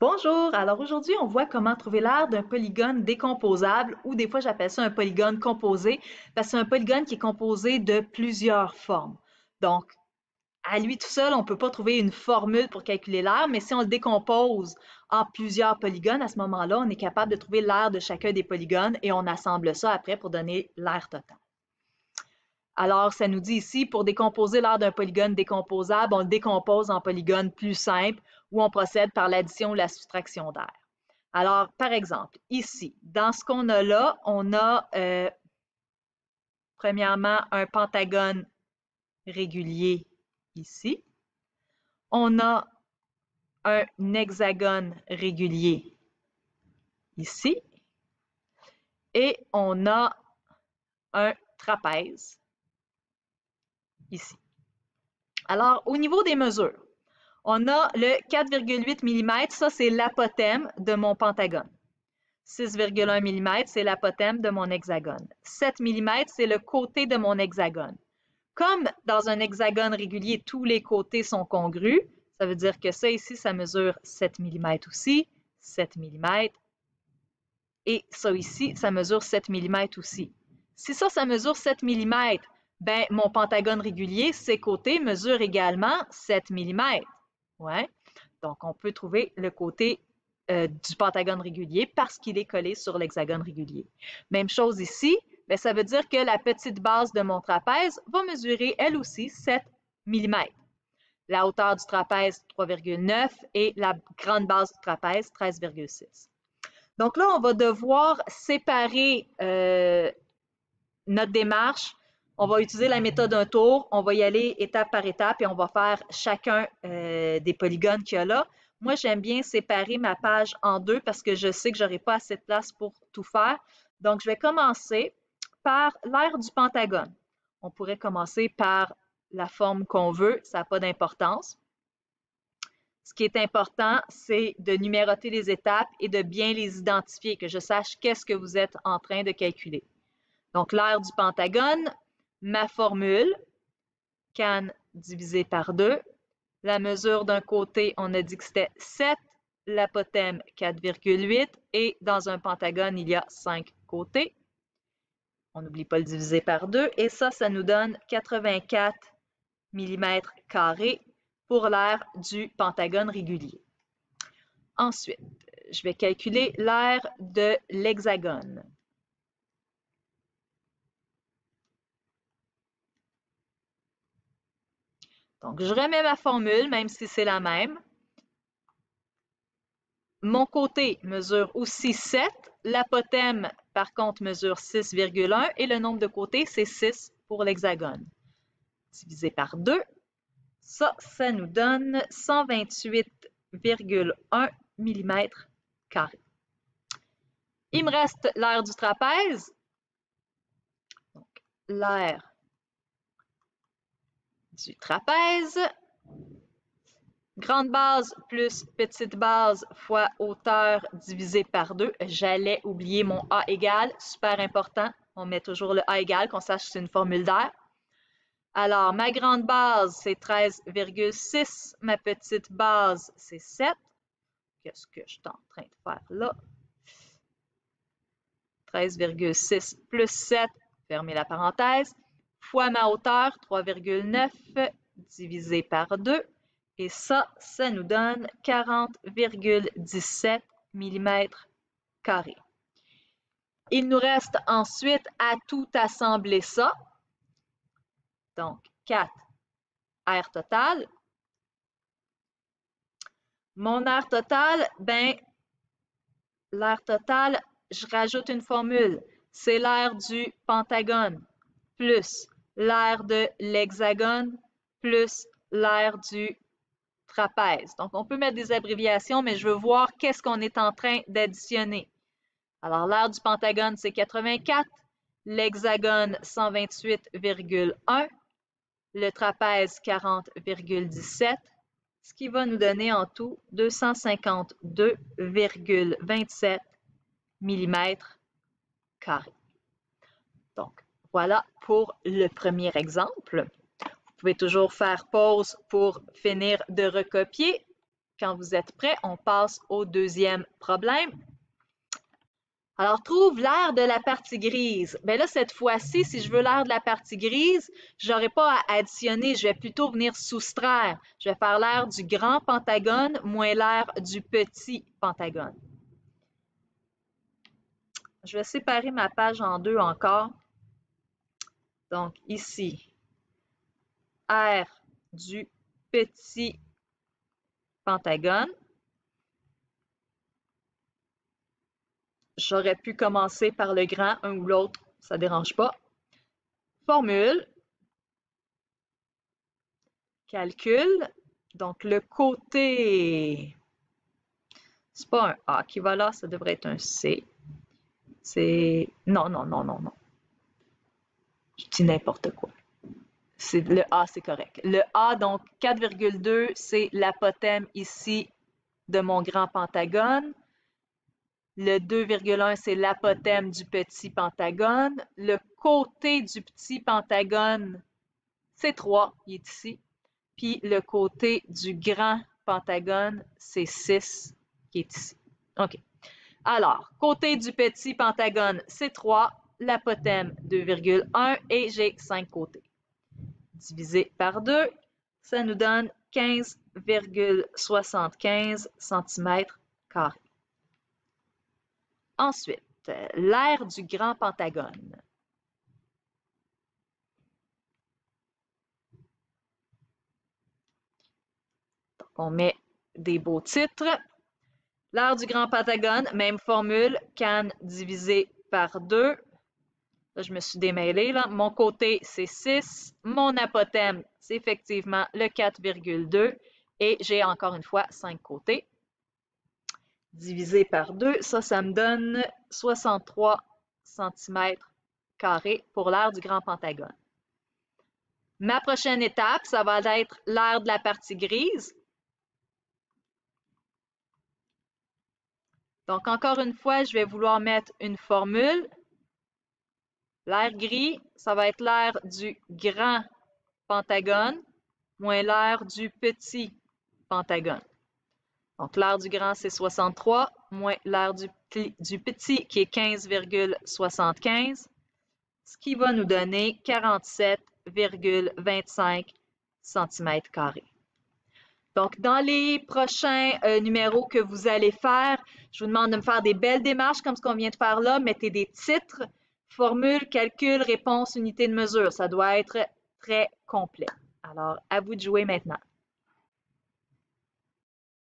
Bonjour, alors aujourd'hui on voit comment trouver l'aire d'un polygone décomposable ou des fois j'appelle ça un polygone composé parce que c'est un polygone qui est composé de plusieurs formes. Donc à lui tout seul on ne peut pas trouver une formule pour calculer l'aire, mais si on le décompose en plusieurs polygones, à ce moment-là on est capable de trouver l'aire de chacun des polygones et on assemble ça après pour donner l'aire totale. Alors, ça nous dit ici, pour décomposer l'aire d'un polygone décomposable, on le décompose en polygones plus simples où on procède par l'addition ou la soustraction d'aire. Alors, par exemple, ici, dans ce qu'on a là, on a premièrement un pentagone régulier ici. On a un hexagone régulier ici. Et on a un trapèze ici. Alors, au niveau des mesures, on a le 4,8 mm, ça c'est l'apothème de mon pentagone. 6,1 mm, c'est l'apothème de mon hexagone. 7 mm, c'est le côté de mon hexagone. Comme dans un hexagone régulier, tous les côtés sont congrus, ça veut dire que ça ici, ça mesure 7 mm aussi, 7 mm, et ça ici, ça mesure 7 mm aussi. Si ça mesure 7 mm, ben mon pentagone régulier, ses côtés mesurent également 7 mm. Ouais. Donc, on peut trouver le côté du pentagone régulier parce qu'il est collé sur l'hexagone régulier. Même chose ici, bien, ça veut dire que la petite base de mon trapèze va mesurer elle aussi 7 mm. La hauteur du trapèze 3,9 et la grande base du trapèze 13,6. Donc là, on va devoir séparer notre démarche. On va utiliser la méthode d'un tour. On va y aller étape par étape et on va faire chacun des polygones qu'il y a là. Moi, j'aime bien séparer ma page en deux parce que je sais que je n'aurai pas assez de place pour tout faire. Donc, je vais commencer par l'aire du pentagone. On pourrait commencer par la forme qu'on veut, ça n'a pas d'importance. Ce qui est important, c'est de numéroter les étapes et de bien les identifier, que je sache qu'est-ce que vous êtes en train de calculer. Donc, l'aire du pentagone, ma formule, can divisé par 2. La mesure d'un côté, on a dit que c'était 7, l'apothème 4,8 et dans un pentagone, il y a 5 côtés. On n'oublie pas le diviser par 2 et ça nous donne 84 mm² pour l'aire du pentagone régulier. Ensuite, je vais calculer l'aire de l'hexagone. Donc, je remets ma formule, même si c'est la même. Mon côté mesure aussi 7. L'apothème, par contre, mesure 6,1 et le nombre de côtés, c'est 6 pour l'hexagone. Divisé par 2, ça nous donne 128,1 mm². Il me reste l'aire du trapèze. Donc, l'aire du trapèze. Grande base plus petite base fois hauteur divisé par 2. J'allais oublier mon A égale, super important. On met toujours le A égale, qu'on sache que c'est une formule d'aire. Alors, ma grande base, c'est 13,6. Ma petite base, c'est 7. Qu'est-ce que je suis en train de faire là? 13,6 plus 7, fermez la parenthèse, fois ma hauteur, 3,9 divisé par 2. Et ça nous donne 40,17 mm². Il nous reste ensuite à tout assembler ça. Donc, 4 aire totale. Mon aire totale, ben, l'aire totale, je rajoute une formule. C'est l'aire du pentagone plus l'aire de l'hexagone plus l'aire du trapèze. Donc, on peut mettre des abréviations, mais je veux voir qu'est-ce qu'on est en train d'additionner. Alors, l'aire du pentagone, c'est 84, l'hexagone, 128,1, le trapèze, 40,17, ce qui va nous donner en tout 252,27 mm². Donc, voilà pour le premier exemple. Vous pouvez toujours faire pause pour finir de recopier. Quand vous êtes prêts, on passe au deuxième problème. Alors, trouve l'aire de la partie grise. Bien là, cette fois-ci, si je veux l'aire de la partie grise, je n'aurai pas à additionner, je vais plutôt venir soustraire. Je vais faire l'aire du grand pentagone moins l'aire du petit pentagone. Je vais séparer ma page en deux encore. Donc, ici, aire du petit pentagone. J'aurais pu commencer par le grand, un ou l'autre, ça ne dérange pas. Formule. Calcul. Donc, le côté, c'est pas un A qui va là, ça devrait être un C. C'est, non, non, non, non, non. Je dis n'importe quoi. Le A, c'est correct. Le A, donc 4,2, c'est l'apothème ici de mon grand pentagone. Le 2,1, c'est l'apothème du petit pentagone. Le côté du petit pentagone, c'est 3, il est ici. Puis le côté du grand pentagone, c'est 6, qui est ici. OK. Alors, côté du petit pentagone, c'est 3, l'apothème 2,1 et j'ai 5 côtés. Divisé par 2, ça nous donne 15,75 cm². Ensuite, l'aire du grand pentagone. Donc, on met des beaux titres. L'aire du grand pentagone, même formule, can divisé par 2. Là, je me suis démêlée. Là. Mon côté, c'est 6. Mon apothème, c'est effectivement le 4,2. Et j'ai encore une fois 5 côtés. Divisé par 2, ça me donne 63 cm² pour l'aire du grand pentagone. Ma prochaine étape, ça va être l'aire de la partie grise. Donc, encore une fois, je vais vouloir mettre une formule. L'aire gris, ça va être l'aire du grand pentagone moins l'aire du petit pentagone. Donc, l'aire du grand, c'est 63, moins l'aire du petit, qui est 15,75, ce qui va nous donner 47,25 cm². Donc, dans les prochains numéros que vous allez faire, je vous demande de me faire des belles démarches comme ce qu'on vient de faire là. Mettez des titres, formule, calcul, réponse, unité de mesure. Ça doit être très complet. Alors, à vous de jouer maintenant.